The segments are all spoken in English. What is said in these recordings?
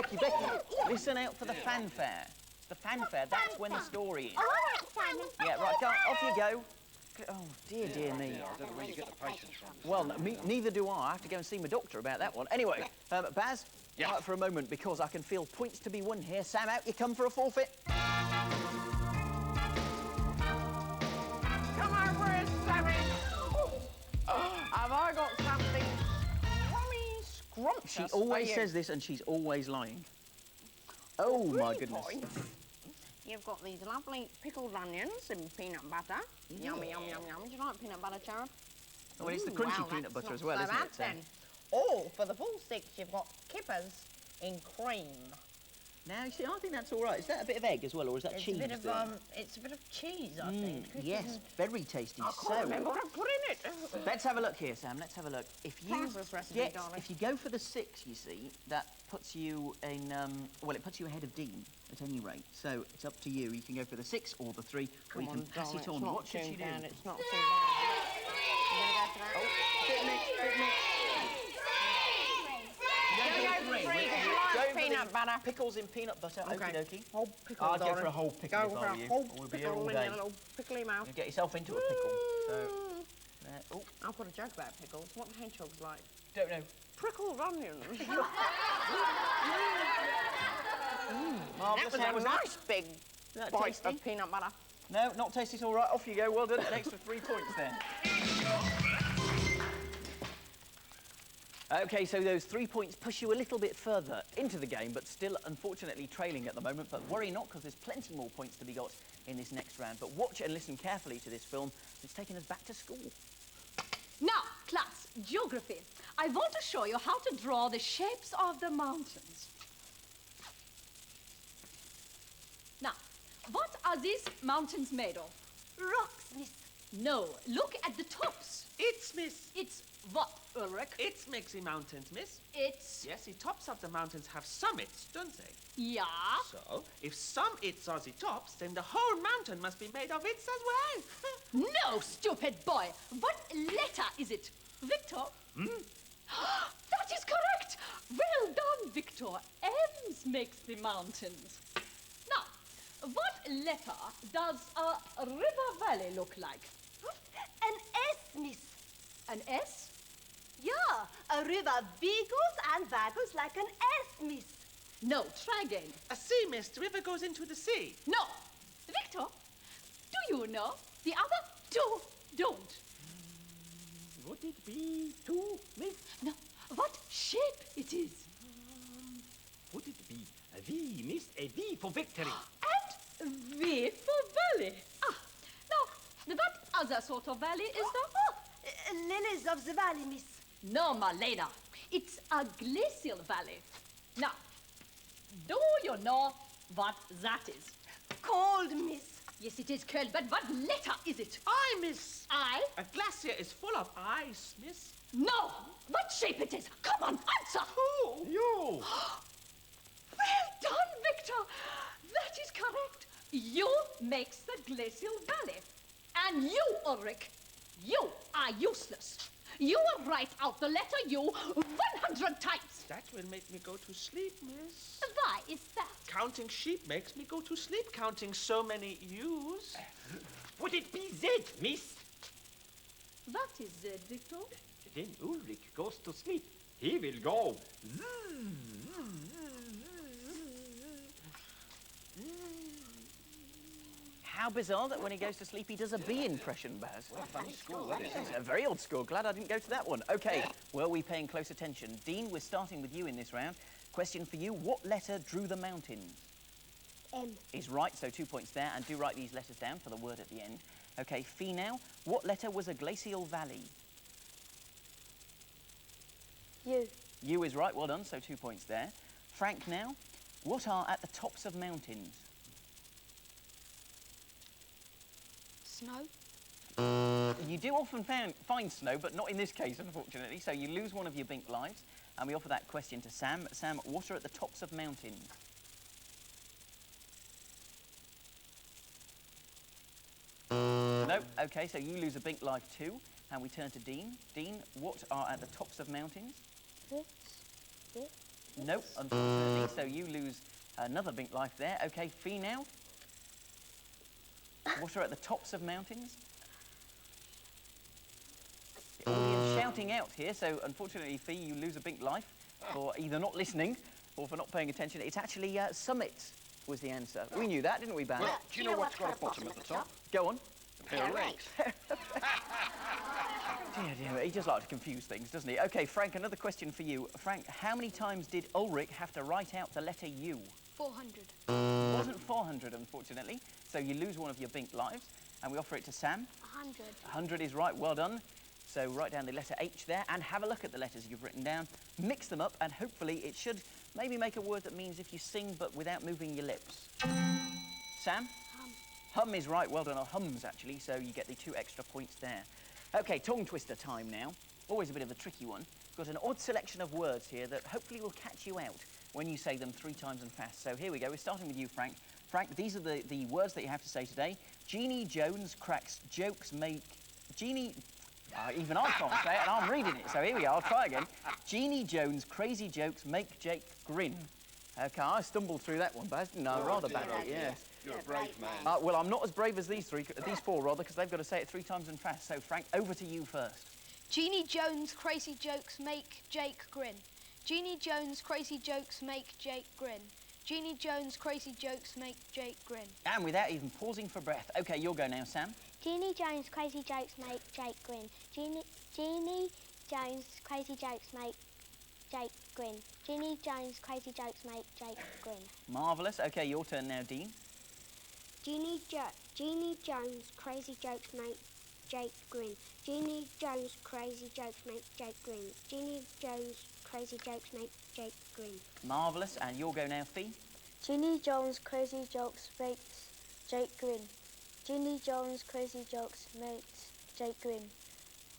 Becky, listen out for the fanfare. The fanfare, that's when the story is. All right, Simon. Yeah, right, go, off you go. Oh, dear me. I don't know where you get the patience from. Well, neither do I. I have to go and see my doctor about that one. Anyway, Baz, quiet for a moment because I can feel points to be won here. Sam, out you come for a forfeit. Come over here, Sammy. Have I got something scrumptious? She always says this and she's always lying. Oh, my goodness. You've got these lovely pickled onions and peanut butter. Yummy, yum, yum, yum. Do you like peanut butter, Cherub? Well, it's the crunchy peanut butter as well, isn't it? Then. Oh, for the full 6, you've got kippers in cream. Now, you see, I think that's all right. Is that a bit of egg as well, or is that cheese? It's a bit of cheese, I think. Yes, very tasty. I can't remember what I put in it. Let's have a look here, Sam. Let's have a look. If you recipe, darling. if you go for the 6, you see, that puts you in. Well, it puts you ahead of Dean at any rate. So it's up to you. You can go for the 6 or the 3, or you can pass it on. What should she do? It's not too bad. You gonna go for that? Oh, bit mix. Peanut butter. Pickles in peanut butter. Okay. Okie dokie. Whole pickle. I'd go for a whole pickle if I were you. We'll be here all day. In a little pickly mouth. You get yourself into a pickle. So, oh. I've got a joke about pickles. What the hedgehogs like? Don't know. Prickled onions. Marvellous. That was a nice big bite of peanut butter. No, not tasty. It's all right. Off you go. Well done. An extra 3 points then. OK, so those 3 points push you a little bit further into the game, but still, unfortunately, trailing at the moment. But worry not, because there's plenty more points to be got in this next round. But watch and listen carefully to this film. It's taking us back to school. Now, class, geography. I want to show you how to draw the shapes of the mountains. Now, what are these mountains made of? Rocks, miss. No, look at the tops. It's, miss. It's what, Ulrich? It's makes the mountains, miss. It's... Yes, the tops of the mountains have summits, don't they? Yeah. So, if some its are the tops, then the whole mountain must be made of its as well. No, stupid boy. What letter is it? Victor? That is correct. Well done, Victor. M's makes the mountains. Now, what letter does a river valley look like? An S, miss. An S? Yeah, a river beagles and waggles like an S, miss. No, try again. A sea, miss. The river goes into the sea. No. Victor, do you know? The other two don't. Would it be 2, miss? No, what shape it is? Would it be a V, miss? A V for victory. And V for valley. Ah, now, what other sort of valley is there? Lilies of the valley, miss. No, Malena. It's a glacial valley. Now, do you know what that is? Cold, miss. Yes, it is cold, but what letter is it? I, miss. I? A glacier is full of ice, miss. No! What shape it is? Come on, answer! Who? You. Well done, Victor! That is correct. You makes the glacial valley. And you, Ulrich, you are useless. You will write out the letter U 100 times. That will make me go to sleep, miss. Why is that? Counting sheep makes me go to sleep, counting so many U's. Would it be Z, miss? What is that, Victor? Then Ulrich goes to sleep. He will go. How bizarre that when he goes to sleep, he does a bee impression, Baz. What a funny school that is. It's a very odd score. Glad I didn't go to that one. OK, were we paying close attention? Dean, we're starting with you in this round. Question for you. What letter drew the mountains? M. Is right, so 2 points there. And do write these letters down for the word at the end. OK, Fee now. What letter was a glacial valley? U. U is right. Well done, so 2 points there. Frank now. What are at the tops of mountains? Snow. You do often find snow, but not in this case, unfortunately. So you lose one of your Bink lives. And we offer that question to Sam. Sam, what are at the tops of mountains? No. OK, so you lose a Bink life too. And we turn to Dean. Dean, what are at the tops of mountains? This. Nope, unfortunately. So you lose another bink life there. Okay, Fee now. What are at the tops of mountains? The audience shouting out here, so unfortunately, Fee, you lose a bink life for either not listening or for not paying attention. It's actually summits was the answer. We knew that, didn't we, Baz? Well, do you know what's got a bottom at the top? Go on. A pair of legs. Dear, he just likes to confuse things, doesn't he? OK, Frank, another question for you. Frank, how many times did Ulrich have to write out the letter U? 400. It wasn't 400, unfortunately, so you lose one of your bink lives, and we offer it to Sam. 100. 100 is right, well done. So write down the letter H there, and have a look at the letters you've written down, mix them up, and hopefully it should maybe make a word that means if you sing but without moving your lips. Sam? Hum. Hum is right, well done, or hums actually, so you get the 2 extra points there. OK, tongue twister time now. Always a bit of a tricky one. Got an odd selection of words here that hopefully will catch you out when you say them 3 times and fast. So here we go, we're starting with you, Frank. Frank, these are the words that you have to say today. Jeannie Jones cracks jokes make... Jeannie... even I can't say it, and I'm reading it, so here we go, I'll try again. Jeannie Jones' crazy jokes make Jake grin. OK, I stumbled through that one, Baz, didn't I? Rather badly, yes. You're a brave man. Well, I'm not as brave as these 4 rather, because they've got to say it 3 times and fast. So, Frank, over to you first. Jeannie Jones' crazy jokes make Jake grin. Jeannie Jones' crazy jokes make Jake grin. Jeannie Jones' crazy jokes make Jake grin. And without even pausing for breath. OK, your go now, Sam. Jeannie Jones' crazy jokes make Jake grin. Jeannie Jones' crazy jokes make Jake grin. Jeannie Jones' crazy jokes make Jake grin. Marvellous. OK, your turn now, Dean. Jeannie Jones' crazy jokes make Jake grin. Jeannie Jones' crazy jokes make Jake grin. Jeannie Jones' crazy jokes make Jake grin. Marvellous. And your go now, Fee. Jeannie Jones' crazy jokes makes Jake grin. Jeannie Jones' crazy jokes makes Jake grin.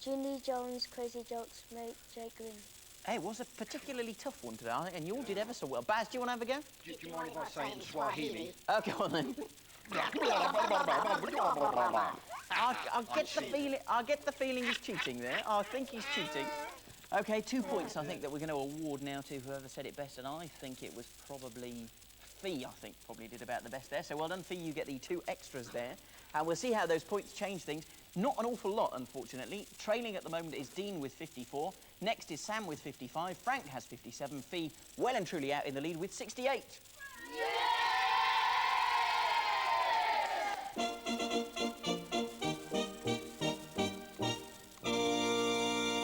Jeannie Jones' crazy jokes make Jake grin. Hey, it was a particularly tough one today, I think, and you all did ever so well. Baz, do you want to have a go? Do you mind if I say it in Swahili? OK, on then. I get the feeling he's cheating there. I think he's cheating. OK, 2 points, I think, that we're going to award now to whoever said it best, and I think it was probably Fee, I think, probably did about the best there. So well done, Fee, you get the 2 extras there. And we'll see how those points change things. Not an awful lot, unfortunately. Trailing at the moment is Dean with 54. Next is Sam with 55. Frank has 57. Fee well and truly out in the lead with 68.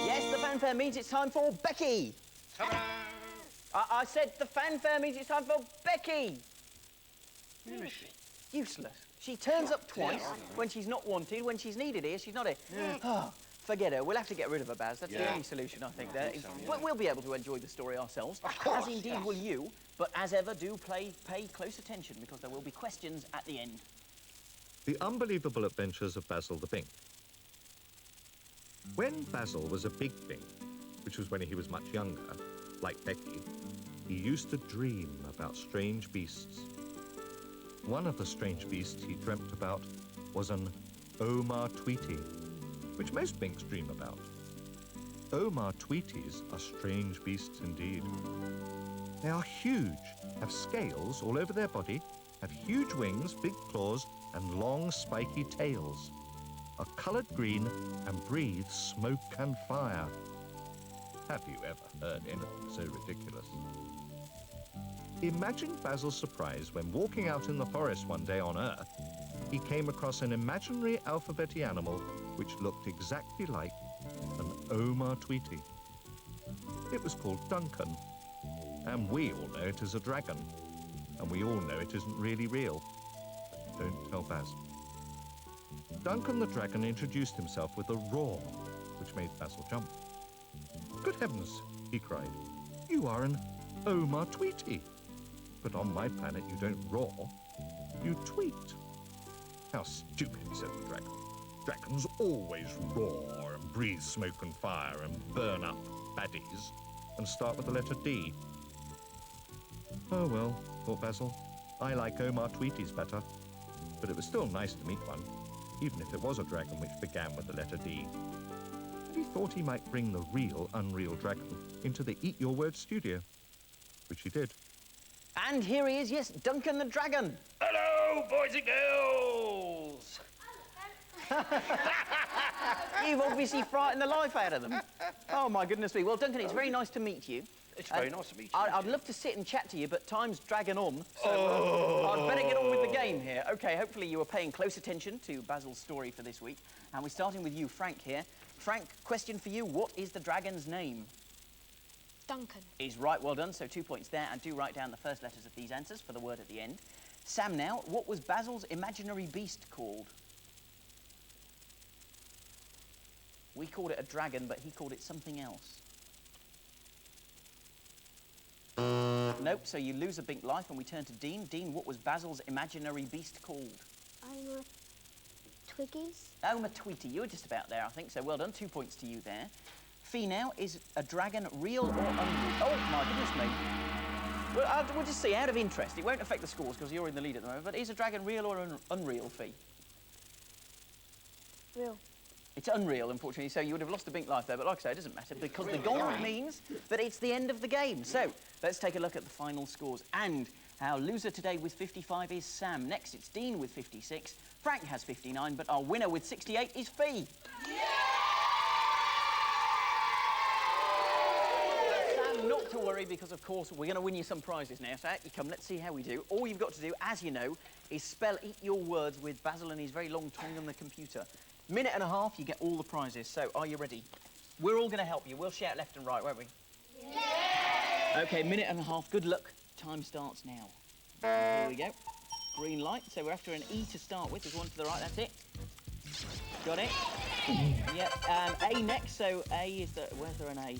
Yes, the fanfare means it's time for Becky. I said the fanfare means it's time for Becky. Where is she? Useless. She turns up twice when she's not wanted. When she's needed here, she's not here. Oh, forget her. We'll have to get rid of her, Baz. That's the only solution, I think. We'll be able to enjoy the story ourselves, as indeed will you. But as ever, do pay close attention, because there will be questions at the end. The Unbelievable Adventures of Basil the Bink. When Basil was a big bink, which was when he was much younger, like Becky, he used to dream about strange beasts. One of the strange beasts he dreamt about was an Omar Tweety, which most binks dream about. Omar Tweeties are strange beasts indeed. They are huge, have scales all over their body, have huge wings, big claws, and long spiky tails, are coloured green and breathe smoke and fire. Have you ever heard anything so ridiculous? Imagine Basil's surprise when, walking out in the forest one day on Earth, he came across an imaginary alphabety animal which looked exactly like an Omar Tweety. It was called Duncan, and we all know it is a dragon, and we all know it isn't really real. But don't tell Basil. Duncan the dragon introduced himself with a roar, which made Basil jump. "Good heavens," he cried, "you are an Omar Tweety. But on my planet you don't roar, you tweet." "How stupid," said the dragon. "Dragons always roar and breathe smoke and fire and burn up baddies and start with the letter D." Oh well, thought Basil, I like Omar Tweeties better. But it was still nice to meet one, even if it was a dragon which began with the letter D. And he thought he might bring the real Unreal Dragon into the Eat Your Words studio. which he did. And here he is, yes, Duncan the Dragon. Hello, boys and girls! You've obviously frightened the life out of them. Oh, my goodness me. Well, Duncan, it's very nice to meet you. It's very nice to meet you. I'd love to sit and chat to you, but time's dragging on, so I'd better get on with the game here. OK, hopefully you were paying close attention to Basil's story for this week. And we're starting with you, Frank, here. Frank, question for you. What is the dragon's name? Duncan. Is right, well done. So 2 points there, and do write down the first letters of these answers for the word at the end. Sam, now, what was Basil's imaginary beast called? We called it a dragon, but he called it something else. Nope, so you lose a bink life, and we turn to Dean. Dean, what was Basil's imaginary beast called? Oma Twiggies. Oma Tweety. You were just about there, I think, so well done. 2 points to you there. Fee, now, is a dragon real or unreal? Oh, my goodness me. Well, we'll just see, out of interest. It won't affect the scores, because you're in the lead at the moment, but is a dragon real or unreal, Fee? Real. It's unreal, unfortunately, so you would have lost a bink life there, but like I say, it doesn't matter, because the gong means that it's the end of the game. So, let's take a look at the final scores. And our loser today with 55 is Sam. Next, it's Dean with 56. Frank has 59, but our winner with 68 is Fee. Sam, not to worry, because, of course, we're going to win you some prizes now. So out you come. Let's see how we do. All you've got to do, as you know, is spell eat your words with Basil and his very long tongue on the computer. Minute and a half, you get all the prizes. So, are you ready? We're all going to help you. We'll shout left and right, won't we? Yeah! OK, minute and a half. Good luck. Time starts now. Here we go. Green light. So we're after an E to start with. There's one to the right. That's it. Got it? Yep. A next. So A is the... Where's there an A?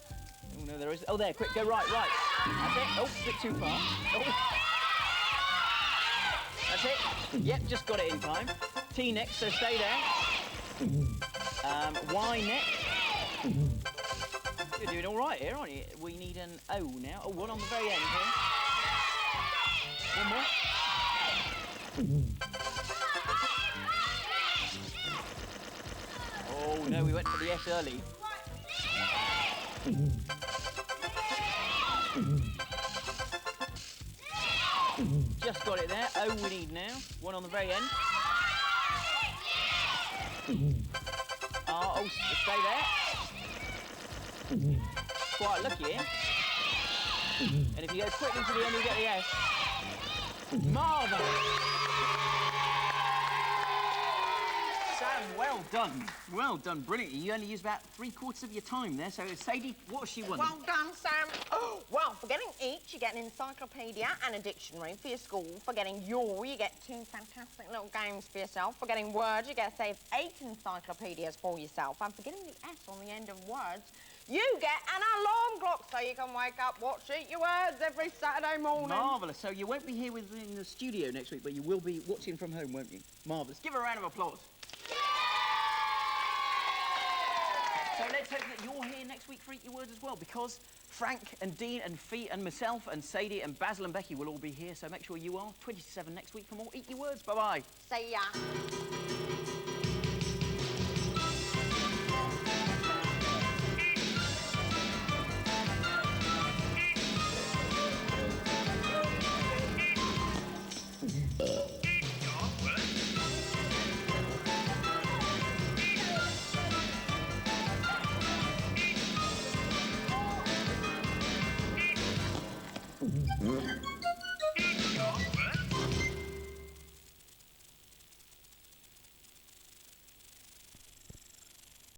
Oh, no, there is... Oh, there. Quick. Go right, right. That's it. Oh, a bit too far. Oh. That's it. Yep, just got it in time. T next, so stay there. Y next. You're doing all right here, aren't you? We need an O now. Oh, one on the very end here. One more. Oh, no, we went for the S early. Just got it there. O we need now. One on the very end. Oh, stay there. Quite lucky here. And if you go quickly to the end, you get the S. Marvellous. Sam, well done. Well done, brilliantly. You only used about 3/4 of your time there. So, Sadie, what's she won? Well done, Sam. Oh, well, for getting each, you get an encyclopedia and a dictionary for your school. For getting your, you get 2 fantastic little games for yourself. For getting words, you get to save 8 encyclopedias for yourself. And for getting the S on the end of words, you get an alarm clock so you can wake up, watch Eat Your Words every Saturday morning. Marvellous. So you won't be here in the studio next week, but you will be watching from home, won't you? Marvellous. Give her a round of applause. So let's hope that you're here next week for Eat Your Words as well, because Frank and Dean and Fee and myself and Sadie and Basil and Becky will all be here, so make sure you are. 27 next week for more Eat Your Words. Bye-bye. See ya.